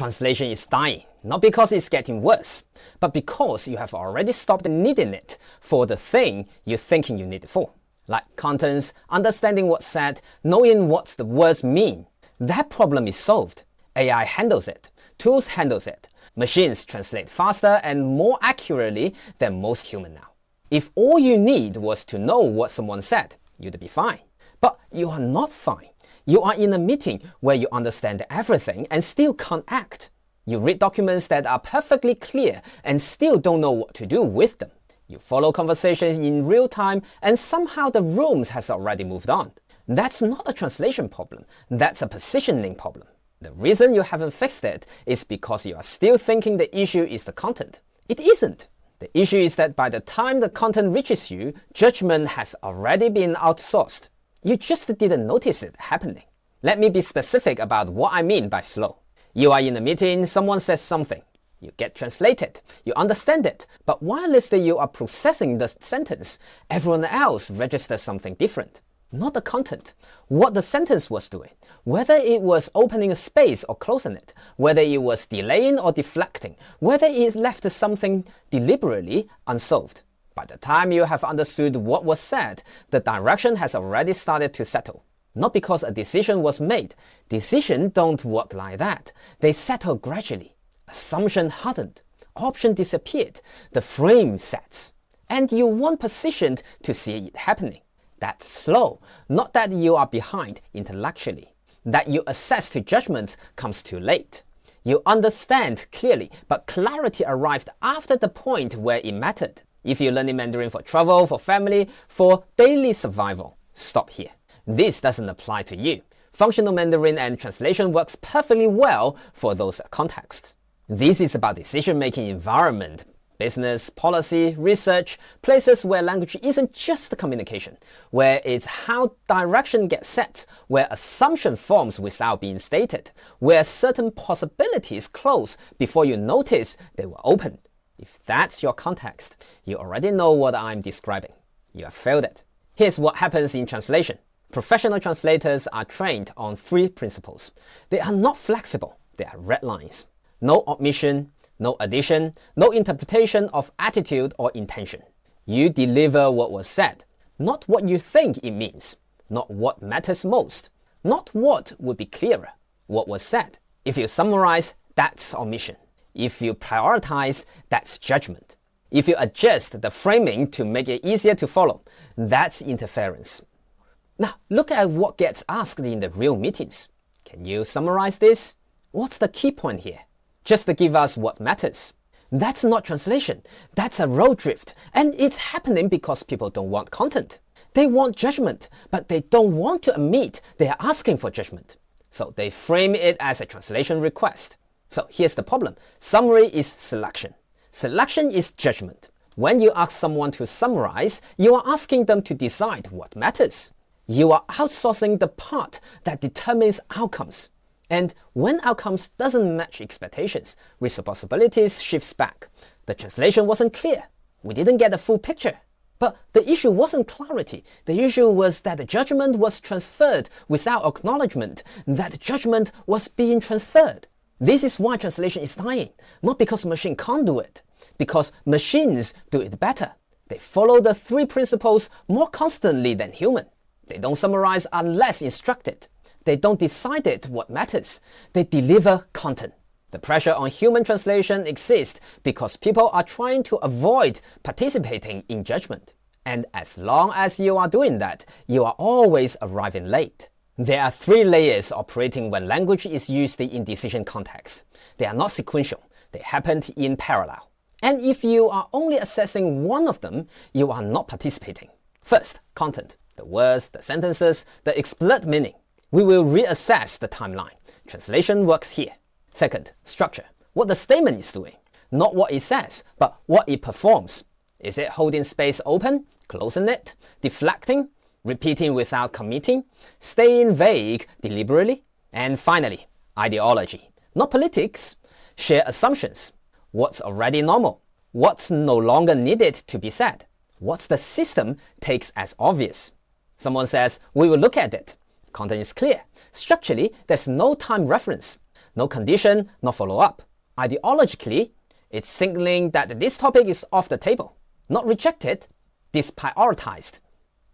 Translation is dying, not because it's getting worse, but because you have already stopped needing it for the thing you're thinking you need it for. Like contents, understanding what's said, knowing what the words mean. That problem is solved. AI handles it. Tools handles it. Machines translate faster and more accurately than most humans now. If all you need was to know what someone said, you'd be fine. But you are not fine. You are in a meeting where you understand everything and still can't act. You read documents that are perfectly clear and still don't know what to do with them. You follow conversations in real time and somehow the room has already moved on. That's not a translation problem. That's a positioning problem. The reason you haven't fixed it is because you are still thinking the issue is the content. It isn't. The issue is that by the time the content reaches you, judgment has already been outsourced. You just didn't notice it happening. Let me be specific about what I mean by slow. You are in a meeting, someone says something. You get translated, you understand it, but whilst you are processing the sentence, everyone else registers something different. Not the content, what the sentence was doing, whether it was opening a space or closing it, whether it was delaying or deflecting, whether it left something deliberately unsolved. By the time you have understood what was said, the direction has already started to settle. Not because a decision was made. Decisions don't work like that. They settle gradually. Assumption hardened. Option disappeared. The frame sets. And you weren't positioned to see it happening. That's slow. Not that you are behind intellectually. That your access to judgment comes too late. You understand clearly, but clarity arrived after the point where it mattered. If you're learning Mandarin for travel, for family, for daily survival, stop here. This doesn't apply to you. Functional Mandarin and translation works perfectly well for those contexts. This is about decision-making environment, business, policy, research, places where language isn't just the communication, where it's how direction gets set, where assumption forms without being stated, where certain possibilities close before you notice they were opened. If that's your context, you already know what I'm describing. You have failed it. Here's what happens in translation. Professional translators are trained on 3 principles. They are not flexible. They are red lines. No omission, no addition, no interpretation of attitude or intention. You deliver what was said, not what you think it means, not what matters most, not what would be clearer, what was said. If you summarize, that's omission. If you prioritize, that's judgment. If you adjust the framing to make it easier to follow, that's interference. Now, look at what gets asked in the real meetings. Can you summarize this? What's the key point here? Just to give us what matters. That's not translation. That's a road drift. And it's happening because people don't want content. They want judgment, but they don't want to admit they are asking for judgment. So they frame it as a translation request. So here's the problem. Summary is selection. Selection is judgment. When you ask someone to summarize, you are asking them to decide what matters. You are outsourcing the part that determines outcomes. And when outcomes doesn't match expectations, responsibilities shifts back. The translation wasn't clear. We didn't get the full picture. But the issue wasn't clarity. The issue was that the judgment was transferred without acknowledgement that judgment was being transferred. This is why translation is dying, not because machine can't do it, because machines do it better. They follow the 3 principles more constantly than human. They don't summarize unless instructed. They don't decide it what matters. They deliver content. The pressure on human translation exists because people are trying to avoid participating in judgment. And as long as you are doing that, you are always arriving late. There are 3 layers operating when language is used in decision context. They are not sequential. They happen in parallel. And if you are only assessing one of them, you are not participating. First, content. The words, the sentences, the explicit meaning. We will reassess the timeline. Translation works here. Second, structure. What the statement is doing. Not what it says, but what it performs. Is it holding space open, closing it, deflecting, repeating without committing, staying vague deliberately? And finally, ideology. Not politics. Share assumptions. What's already normal? What's no longer needed to be said? What's the system takes as obvious? Someone says, we will look at it. Content is clear. Structurally, there's no time reference. No condition, no follow-up. Ideologically, it's signaling that this topic is off the table, not rejected, deprioritized,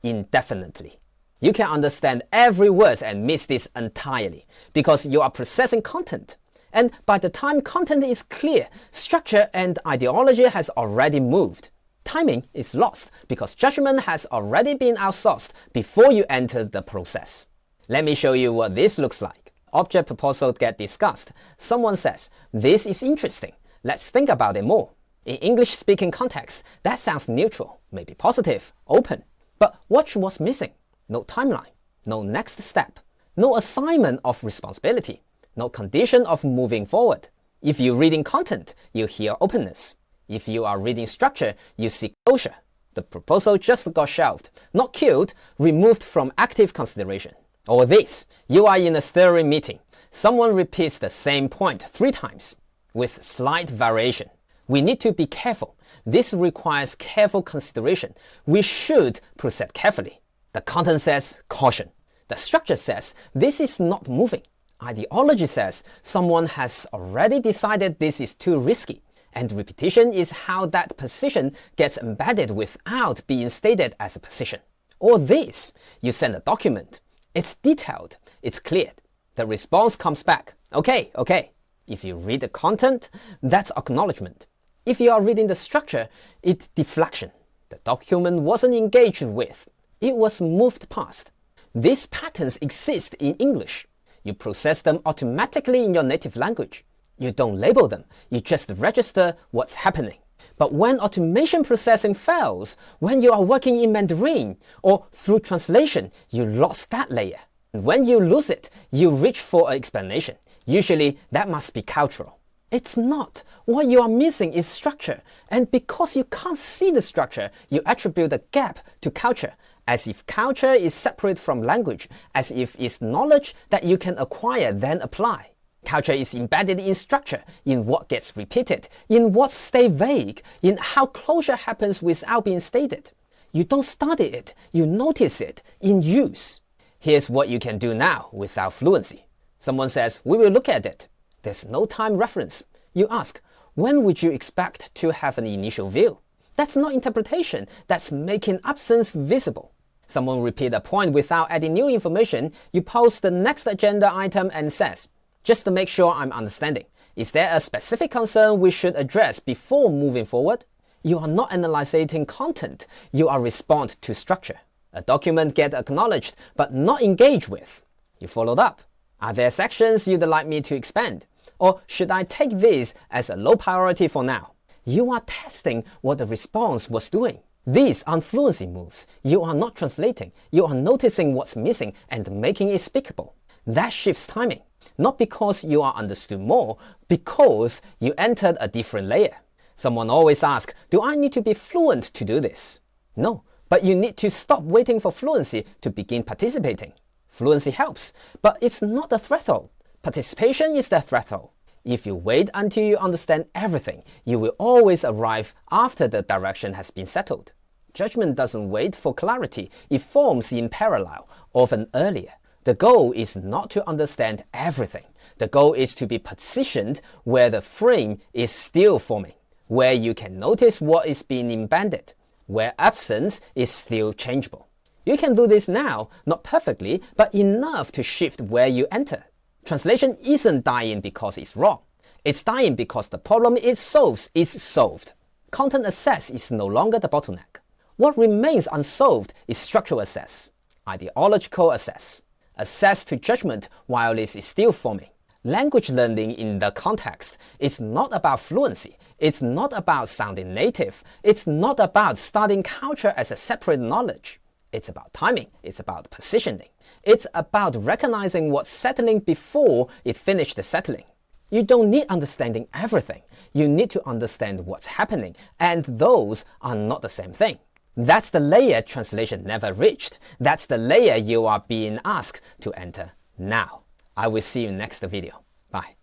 indefinitely. You can understand every word and miss this entirely because you are processing content. And by the time content is clear, structure and ideology has already moved. Timing is lost because judgment has already been outsourced before you enter the process. Let me show you what this looks like. Object proposal get discussed. Someone says, "This is interesting. Let's think about it more." In English-speaking context, that sounds neutral, maybe positive, open. But watch what's missing. No timeline, no next step, no assignment of responsibility, no condition of moving forward. If you're reading content, you hear openness. If you are reading structure, you see closure. The proposal just got shelved, not killed, removed from active consideration. Or this, you are in a steering meeting. Someone repeats the same point 3 times with slight variation. We need to be careful. This requires careful consideration. We should proceed carefully. The content says caution. The structure says this is not moving. Ideology says someone has already decided this is too risky. And repetition is how that position gets embedded without being stated as a position. Or this, you send a document. It's detailed. It's cleared. The response comes back. Okay. If you read the content, that's acknowledgement. If you are reading the structure, it's deflection. The document wasn't engaged with. It was moved past. These patterns exist in English. You process them automatically in your native language. You don't label them, you just register what's happening. But when automation processing fails, when you are working in Mandarin or through translation, you lost that layer. And when you lose it, you reach for an explanation. Usually, that must be cultural. It's not. What you are missing is structure. And because you can't see the structure, you attribute the gap to culture, as if culture is separate from language, as if it's knowledge that you can acquire then apply. Culture is embedded in structure, in what gets repeated, in what stays vague, in how closure happens without being stated. You don't study it, you notice it in use. Here's what you can do now without fluency. Someone says, "We will look at it." There's no time reference. You ask, when would you expect to have an initial view? That's not interpretation, that's making absence visible. Someone repeats a point without adding new information, you post the next agenda item and says, "Just to make sure I'm understanding, is there a specific concern we should address before moving forward?" You are not analyzing content, you are respond to structure. A document gets acknowledged but not engaged with. You followed up. Are there sections you'd like me to expand? Or should I take this as a low priority for now? You are testing what the response was doing. These aren't fluency moves. You are not translating. You are noticing what's missing and making it speakable. That shifts timing. Not because you are understood more, because you entered a different layer. Someone always asks, "Do I need to be fluent to do this?" No, but you need to stop waiting for fluency to begin participating. Fluency helps, but it's not the threshold. Participation is the threshold. If you wait until you understand everything, you will always arrive after the direction has been settled. Judgment doesn't wait for clarity, it forms in parallel, often earlier. The goal is not to understand everything. The goal is to be positioned where the frame is still forming, where you can notice what is being embedded, where absence is still changeable. You can do this now, not perfectly, but enough to shift where you enter. Translation isn't dying because it's wrong. It's dying because the problem it solves is solved. Content access is no longer the bottleneck. What remains unsolved is structural access, ideological access, access to judgment while it is still forming. Language learning in the context is not about fluency. It's not about sounding native. It's not about studying culture as a separate knowledge. It's about timing. It's about positioning. It's about recognizing what's settling before it finished the settling. You don't need understanding everything. You need to understand what's happening, and those are not the same thing. That's the layer translation never reached. That's the layer you are being asked to enter now. I will see you next video. Bye.